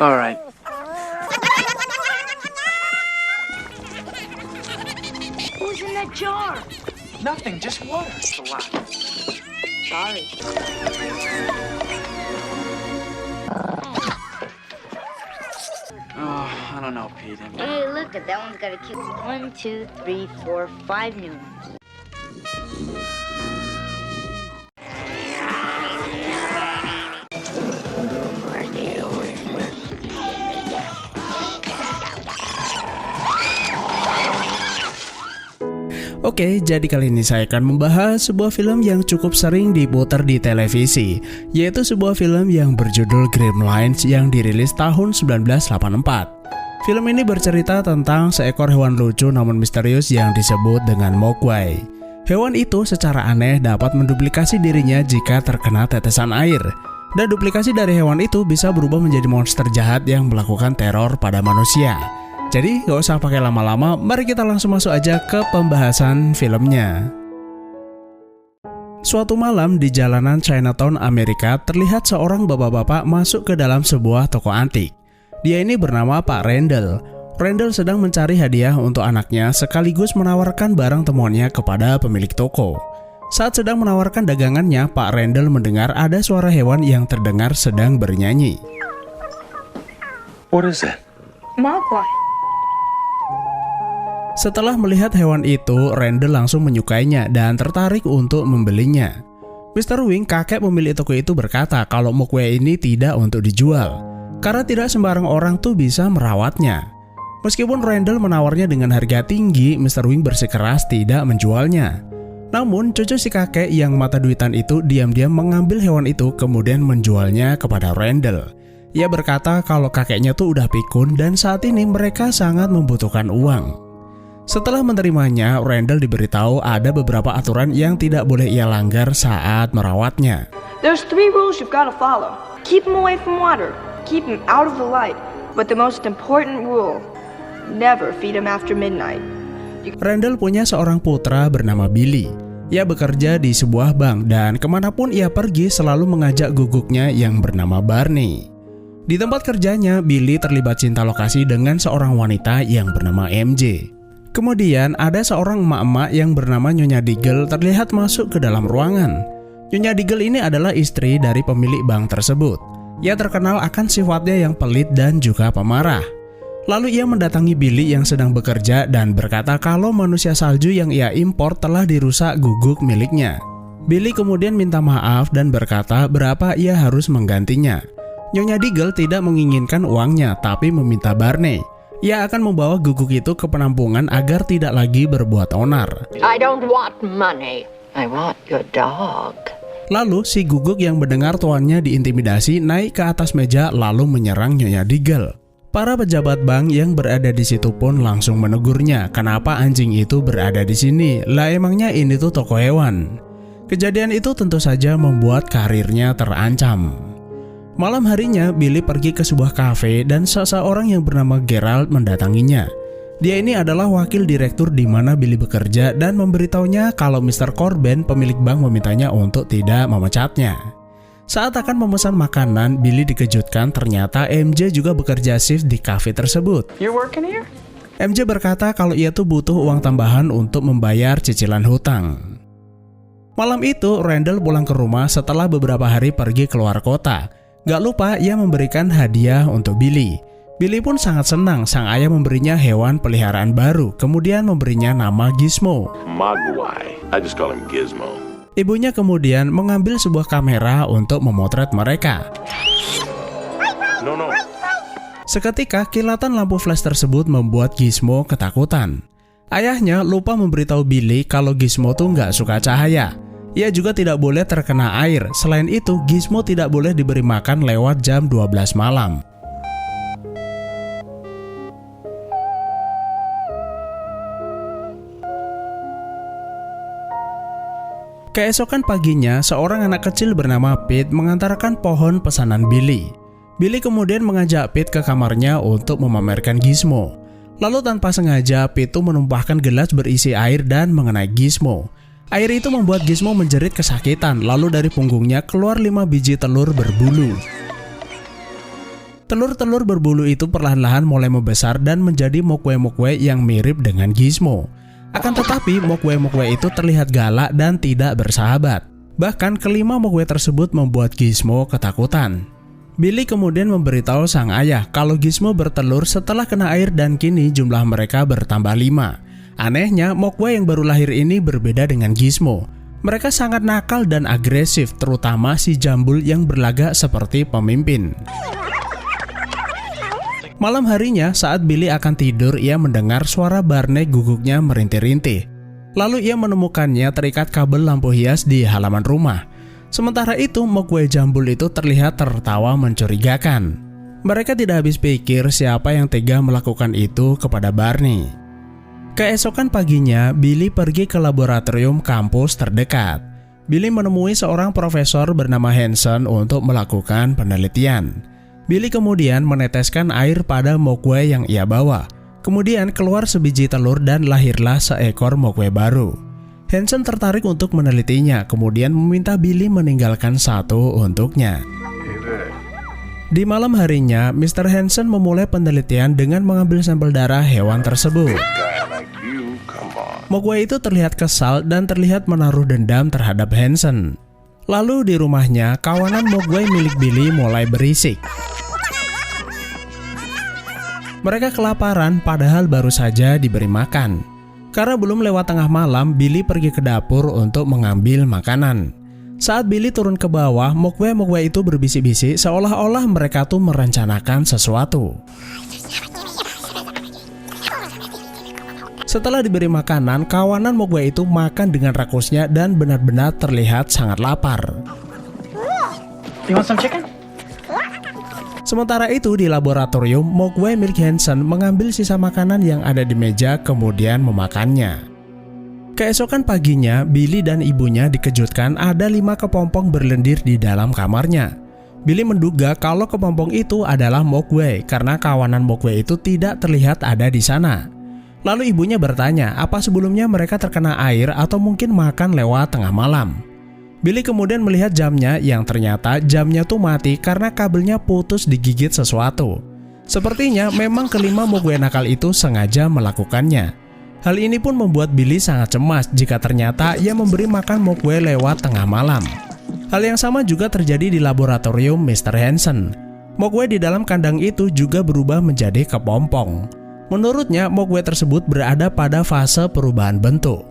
All right. Who's in that jar? Nothing, just water. It's a lot. Sorry. Oh, I don't know, Pete. Hey, look at that one's got a cute 1, 2, 3, 4, 5 new ones. Oke, jadi kali ini saya akan membahas sebuah film yang cukup sering diputar di televisi, yaitu sebuah film yang berjudul Gremlins yang dirilis tahun 1984. Film ini bercerita tentang seekor hewan lucu namun misterius yang disebut dengan Mogwai. Hewan itu secara aneh dapat menduplikasi dirinya jika terkena tetesan air. Dan duplikasi dari hewan itu bisa berubah menjadi monster jahat yang melakukan teror pada manusia. Jadi gak usah pakai lama-lama, mari kita langsung masuk aja ke pembahasan filmnya. Suatu malam di jalanan Chinatown, Amerika, terlihat seorang bapak-bapak masuk ke dalam sebuah toko antik. Dia ini bernama Pak Randall. Randall sedang mencari hadiah untuk anaknya sekaligus menawarkan barang temuannya kepada pemilik toko. Saat sedang menawarkan dagangannya, Pak Randall mendengar ada suara hewan yang terdengar sedang bernyanyi. What is that? Mogwai. Setelah melihat hewan itu, Randall langsung menyukainya dan tertarik untuk membelinya. Mr. Wing, kakek pemilik toko itu, berkata kalau Mogwai ini tidak untuk dijual, karena tidak sembarang orang tuh bisa merawatnya. Meskipun Randall menawarnya dengan harga tinggi, Mr. Wing bersikeras tidak menjualnya. Namun, cucu si kakek yang mata duitan itu diam-diam mengambil hewan itu kemudian menjualnya kepada Randall. Ia berkata kalau kakeknya tuh udah pikun dan saat ini mereka sangat membutuhkan uang. Setelah menerimanya, Randall diberitahu ada beberapa aturan yang tidak boleh ia langgar saat merawatnya. There's 3 rules you've got to follow. Keep them away from water. Keep them out of the light. But the most important rule, never feed them after midnight. Randall punya seorang putra bernama Billy. Ia bekerja di sebuah bank dan kemanapun ia pergi selalu mengajak guguknya yang bernama Barney. Di tempat kerjanya, Billy terlibat cinta lokasi dengan seorang wanita yang bernama MJ. Kemudian ada seorang emak-emak yang bernama Nyonya Diggle terlihat masuk ke dalam ruangan. Nyonya Diggle ini adalah istri dari pemilik bank tersebut. Ia terkenal akan sifatnya yang pelit dan juga pemarah. Lalu ia mendatangi Billy yang sedang bekerja dan berkata kalau manusia salju yang ia impor telah dirusak guguk miliknya. Billy kemudian minta maaf dan berkata berapa ia harus menggantinya. Nyonya Diggle tidak menginginkan uangnya tapi meminta Barney. Ia akan membawa guguk itu ke penampungan agar tidak lagi berbuat onar. I don't want money. I want your dog. Lalu si guguk yang mendengar tuannya diintimidasi naik ke atas meja lalu menyerang Nyonya Diggle. Para pejabat bank yang berada di situ pun langsung menegurnya, kenapa anjing itu berada di sini? Lah emangnya ini tuh toko hewan. Kejadian itu tentu saja membuat karirnya terancam. Malam harinya, Billy pergi ke sebuah kafe dan seseorang yang bernama Gerald mendatanginya. Dia ini adalah wakil direktur di mana Billy bekerja dan memberitahunya kalau Mr. Corben, pemilik bank, memintanya untuk tidak memecatnya. Saat akan memesan makanan, Billy dikejutkan ternyata MJ juga bekerja shift di kafe tersebut. You're working here? MJ berkata kalau ia tuh butuh uang tambahan untuk membayar cicilan hutang. Malam itu, Randall pulang ke rumah setelah beberapa hari pergi keluar kota. Gak lupa ia memberikan hadiah untuk Billy. Billy pun sangat senang sang ayah memberinya hewan peliharaan baru, kemudian memberinya nama Gizmo. Mogwai. I just call him Gizmo. Ibunya kemudian mengambil sebuah kamera untuk memotret mereka. No. Seketika kilatan lampu flash tersebut membuat Gizmo ketakutan. Ayahnya lupa memberitahu Billy kalau Gizmo tuh gak suka cahaya. Ia juga tidak boleh terkena air. Selain itu, Gizmo tidak boleh diberi makan lewat jam 12 malam. Keesokan paginya, seorang anak kecil bernama Pete mengantarkan pohon pesanan Billy. Billy kemudian mengajak Pete ke kamarnya untuk memamerkan Gizmo. Lalu tanpa sengaja, Pete menumpahkan gelas berisi air dan mengenai Gizmo. Air itu membuat Gizmo menjerit kesakitan, lalu dari punggungnya keluar 5 biji telur berbulu. Telur-telur berbulu itu perlahan-lahan mulai membesar dan menjadi Mogwai-Mogwai yang mirip dengan Gizmo. Akan tetapi Mogwai-Mogwai itu terlihat galak dan tidak bersahabat. Bahkan kelima Mogwai tersebut membuat Gizmo ketakutan. Billy kemudian memberitahu sang ayah kalau Gizmo bertelur setelah kena air dan kini jumlah mereka bertambah 5. Anehnya, Mogwai yang baru lahir ini berbeda dengan Gizmo. Mereka sangat nakal dan agresif, terutama si Jambul yang berlagak seperti pemimpin. Malam harinya, saat Billy akan tidur, ia mendengar suara Barney guguknya merintih-rintih. Lalu ia menemukannya terikat kabel lampu hias di halaman rumah. Sementara itu, Mogwai Jambul itu terlihat tertawa mencurigakan. Mereka tidak habis pikir siapa yang tega melakukan itu kepada Barney. Keesokan paginya, Billy pergi ke laboratorium kampus terdekat. Billy menemui seorang profesor bernama Hanson untuk melakukan penelitian. Billy kemudian meneteskan air pada Mogwai yang ia bawa. Kemudian keluar sebiji telur dan lahirlah seekor Mogwai baru. Hanson tertarik untuk menelitinya, kemudian meminta Billy meninggalkan satu untuknya. Di malam harinya, Mr. Hanson memulai penelitian dengan mengambil sampel darah hewan tersebut. Mogwai itu terlihat kesal dan terlihat menaruh dendam terhadap Hanson. Lalu di rumahnya, kawanan Mogwai milik Billy mulai berisik. Mereka kelaparan padahal baru saja diberi makan. Karena belum lewat tengah malam, Billy pergi ke dapur untuk mengambil makanan. Saat Billy turun ke bawah, Mogwai-Mogwai itu berbisik-bisik seolah-olah mereka tuh merencanakan sesuatu. Setelah diberi makanan, kawanan Mogwai itu makan dengan rakusnya dan benar-benar terlihat sangat lapar. You want some chicken? Sementara itu di laboratorium, Mogwai milik Hanson mengambil sisa makanan yang ada di meja kemudian memakannya. Keesokan paginya, Billy dan ibunya dikejutkan ada 5 kepompong berlendir di dalam kamarnya. Billy menduga kalau kepompong itu adalah Mogwai karena kawanan Mogwai itu tidak terlihat ada di sana. Lalu ibunya bertanya apa sebelumnya mereka terkena air atau mungkin makan lewat tengah malam. Billy kemudian melihat jamnya yang ternyata jamnya tuh mati karena kabelnya putus digigit sesuatu. Sepertinya memang kelima Mogwai nakal itu sengaja melakukannya. Hal ini pun membuat Billy sangat cemas jika ternyata ia memberi makan Mogwai lewat tengah malam. Hal yang sama juga terjadi di laboratorium Mr. Hanson. Mogwai di dalam kandang itu juga berubah menjadi kepompong. Menurutnya, Mogwai tersebut berada pada fase perubahan bentuk.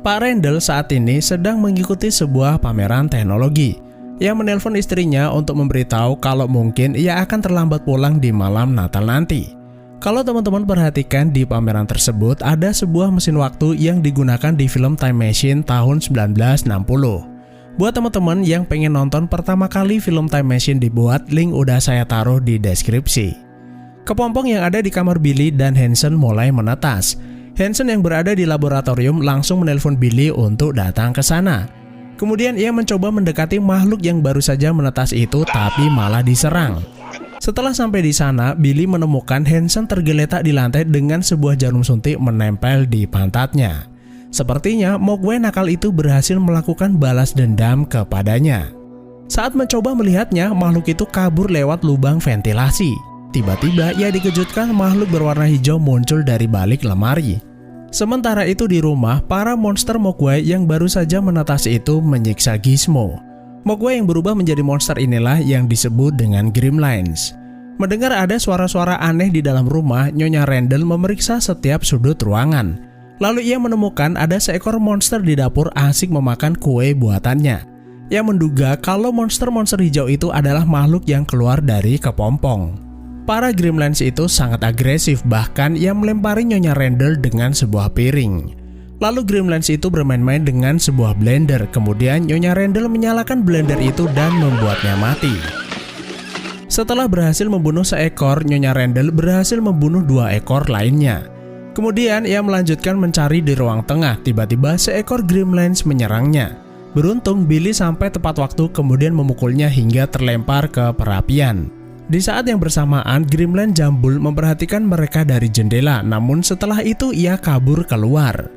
Pak Randall saat ini sedang mengikuti sebuah pameran teknologi. Ia menelpon istrinya untuk memberitahu kalau mungkin ia akan terlambat pulang di malam Natal nanti. Kalau teman-teman perhatikan di pameran tersebut ada sebuah mesin waktu yang digunakan di film Time Machine tahun 1960. Buat teman-teman yang pengen nonton pertama kali film Time Machine dibuat, link udah saya taruh di deskripsi. Kepompong yang ada di kamar Billy dan Hanson mulai menetas. Hanson yang berada di laboratorium langsung menelpon Billy untuk datang ke sana. Kemudian ia mencoba mendekati makhluk yang baru saja menetas itu tapi malah diserang. Setelah sampai di sana, Billy menemukan Hanson tergeletak di lantai dengan sebuah jarum suntik menempel di pantatnya. Sepertinya Mogwai nakal itu berhasil melakukan balas dendam kepadanya. Saat mencoba melihatnya, makhluk itu kabur lewat lubang ventilasi. Tiba-tiba ia dikejutkan makhluk berwarna hijau muncul dari balik lemari. Sementara itu di rumah, para monster Mogwai yang baru saja menetas itu menyiksa Gizmo. Mogwai yang berubah menjadi monster inilah yang disebut dengan Gremlins. Mendengar ada suara-suara aneh di dalam rumah, Nyonya Randall memeriksa setiap sudut ruangan. Lalu ia menemukan ada seekor monster di dapur asik memakan kue buatannya. Ia menduga kalau monster-monster hijau itu adalah makhluk yang keluar dari kepompong. Para Gremlins itu sangat agresif, bahkan ia melempari Nyonya Randall dengan sebuah piring. Lalu Gremlins itu bermain-main dengan sebuah blender, kemudian Nyonya Randall menyalakan blender itu dan membuatnya mati. Setelah berhasil membunuh seekor, Nyonya Randall berhasil membunuh 2 ekor lainnya. Kemudian ia melanjutkan mencari di ruang tengah, tiba-tiba seekor Gremlins menyerangnya. Beruntung Billy sampai tepat waktu kemudian memukulnya hingga terlempar ke perapian. Di saat yang bersamaan, Gremlin Jambul memperhatikan mereka dari jendela, namun setelah itu ia kabur keluar.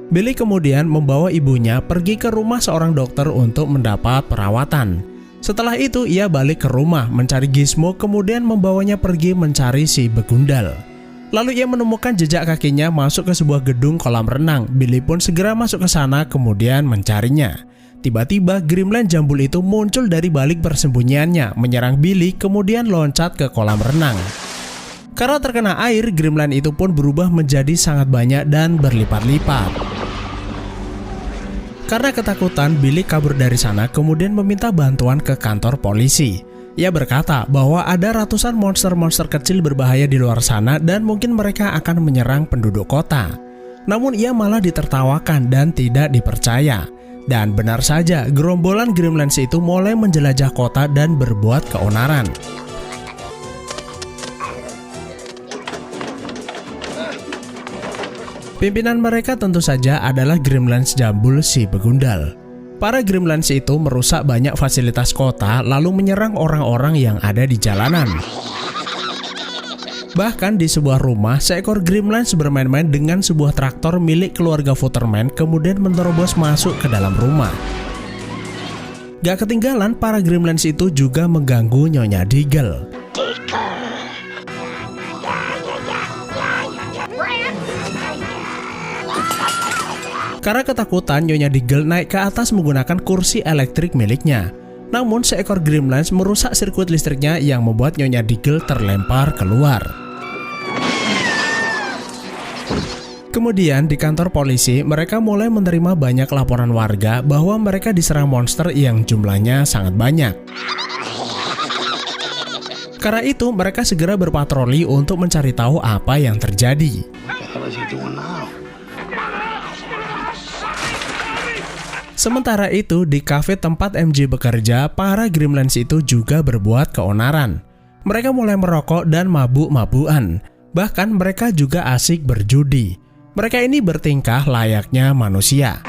Billy kemudian membawa ibunya pergi ke rumah seorang dokter untuk mendapat perawatan. Setelah itu ia balik ke rumah mencari Gizmo, kemudian membawanya pergi mencari si begundal. Lalu ia menemukan jejak kakinya masuk ke sebuah gedung kolam renang. Billy pun segera masuk ke sana kemudian mencarinya. Tiba-tiba gremlin jambul itu muncul dari balik persembunyiannya, menyerang Billy kemudian loncat ke kolam renang. Karena terkena air, gremlin itu pun berubah menjadi sangat banyak dan berlipat-lipat. Karena ketakutan, Billy kabur dari sana kemudian meminta bantuan ke kantor polisi. Ia berkata bahwa ada ratusan monster-monster kecil berbahaya di luar sana dan mungkin mereka akan menyerang penduduk kota. Namun ia malah ditertawakan dan tidak dipercaya. Dan benar saja, gerombolan gremlins itu mulai menjelajah kota dan berbuat keonaran. Pimpinan mereka tentu saja adalah gremlins jambul si begundal. Para gremlins itu merusak banyak fasilitas kota lalu menyerang orang-orang yang ada di jalanan. Bahkan di sebuah rumah, seekor gremlins bermain-main dengan sebuah traktor milik keluarga Futterman kemudian menerobos masuk ke dalam rumah. Gak ketinggalan, para gremlins itu juga mengganggu Nyonya Diggle. Karena ketakutan, Nyonya Diggle naik ke atas menggunakan kursi elektrik miliknya. Namun seekor gremlins merusak sirkuit listriknya yang membuat Nyonya Diggle terlempar keluar. Kemudian di kantor polisi, mereka mulai menerima banyak laporan warga bahwa mereka diserang monster yang jumlahnya sangat banyak. Karena itu, mereka segera berpatroli untuk mencari tahu apa yang terjadi. Sementara itu, di kafe tempat MJ bekerja, para gremlins itu juga berbuat keonaran. Mereka mulai merokok dan mabuk-mabukan. Bahkan mereka juga asik berjudi. Mereka ini bertingkah layaknya manusia.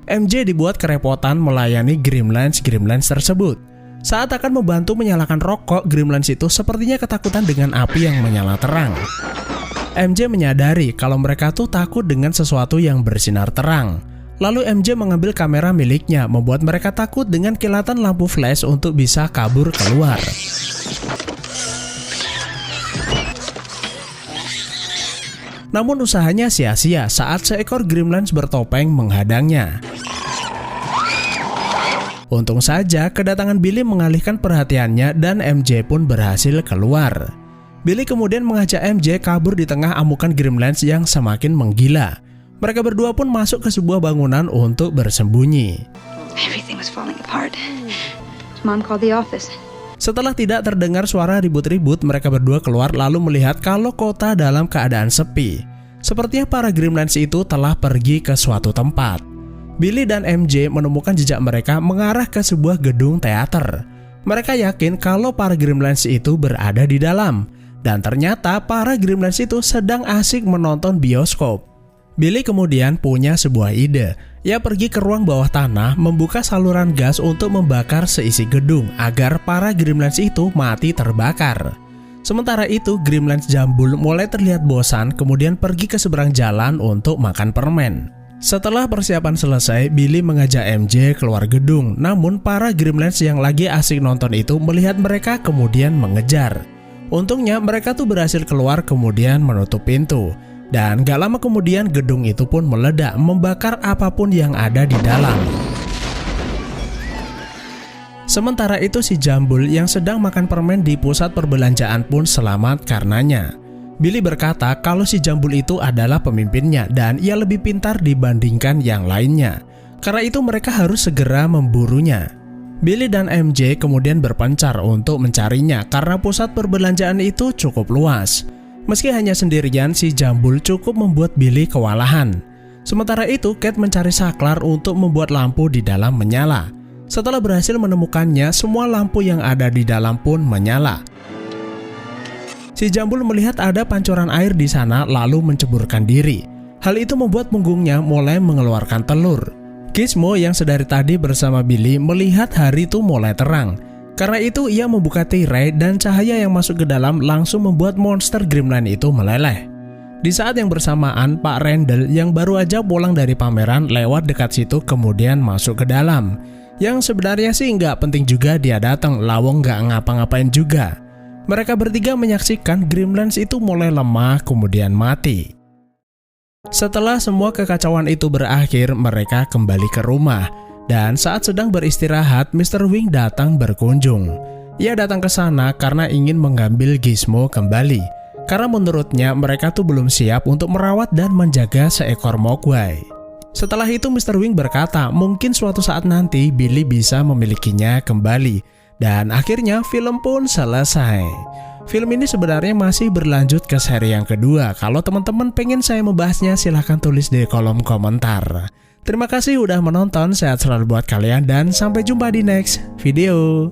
MJ dibuat kerepotan melayani gremlins tersebut. Saat akan membantu menyalakan rokok, gremlins itu sepertinya ketakutan dengan api yang menyala terang. MJ menyadari kalau mereka tuh takut dengan sesuatu yang bersinar terang. Lalu MJ mengambil kamera miliknya, membuat mereka takut dengan kilatan lampu flash untuk bisa kabur keluar. Namun usahanya sia-sia saat seekor gremlins bertopeng menghadangnya. Untung saja kedatangan Billy mengalihkan perhatiannya dan MJ pun berhasil keluar. Billy kemudian mengajak MJ kabur di tengah amukan gremlins yang semakin menggila. Mereka berdua pun masuk ke sebuah bangunan untuk bersembunyi. Everything was falling apart. Mom called the office. Setelah tidak terdengar suara ribut-ribut, mereka berdua keluar lalu melihat kalau kota dalam keadaan sepi. Sepertinya para gremlins itu telah pergi ke suatu tempat. Billy dan MJ menemukan jejak mereka mengarah ke sebuah gedung teater. Mereka yakin kalau para gremlins itu berada di dalam. Dan ternyata para gremlins itu sedang asik menonton bioskop. Billy kemudian punya sebuah ide. Ia pergi ke ruang bawah tanah, membuka saluran gas untuk membakar seisi gedung agar para gremlins itu mati terbakar. Sementara itu, gremlins jambul mulai terlihat bosan kemudian pergi ke seberang jalan untuk makan permen. Setelah persiapan selesai, Billy mengajak MJ keluar gedung. Namun para gremlins yang lagi asik nonton itu melihat mereka kemudian mengejar. Untungnya mereka tuh berhasil keluar kemudian menutup pintu. Dan gak lama kemudian gedung itu pun meledak, membakar apapun yang ada di dalam. Sementara itu si jambul yang sedang makan permen di pusat perbelanjaan pun selamat karenanya. Billy berkata kalau si jambul itu adalah pemimpinnya dan ia lebih pintar dibandingkan yang lainnya. Karena itu mereka harus segera memburunya. Billy dan MJ kemudian berpencar untuk mencarinya karena pusat perbelanjaan itu cukup luas. Meski hanya sendirian, si jambul cukup membuat Billy kewalahan. Sementara itu, Kate mencari saklar untuk membuat lampu di dalam menyala. Setelah berhasil menemukannya, semua lampu yang ada di dalam pun menyala. Si jambul melihat ada pancuran air di sana lalu menceburkan diri. Hal itu membuat punggungnya mulai mengeluarkan telur. Gizmo yang sedari tadi bersama Billy melihat hari itu mulai terang. Karena itu ia membuka tirai dan cahaya yang masuk ke dalam langsung membuat monster gremlin itu meleleh. Di saat yang bersamaan, Pak Randall yang baru aja pulang dari pameran lewat dekat situ kemudian masuk ke dalam. Yang sebenarnya sih nggak penting juga dia datang, lawong nggak ngapa-ngapain juga. Mereka bertiga menyaksikan Gremlins itu mulai lemah kemudian mati. Setelah semua kekacauan itu berakhir, mereka kembali ke rumah. Dan saat sedang beristirahat, Mr. Wing datang berkunjung. Ia datang ke sana karena ingin mengambil Gizmo kembali. Karena menurutnya mereka tuh belum siap untuk merawat dan menjaga seekor Mogwai. Setelah itu Mr. Wing berkata mungkin suatu saat nanti Billy bisa memilikinya kembali. Dan akhirnya film pun selesai. Film ini sebenarnya masih berlanjut ke seri yang kedua. Kalau teman-teman pengen saya membahasnya silahkan tulis di kolom komentar. Terima kasih udah menonton, sehat selalu buat kalian dan sampai jumpa di next video.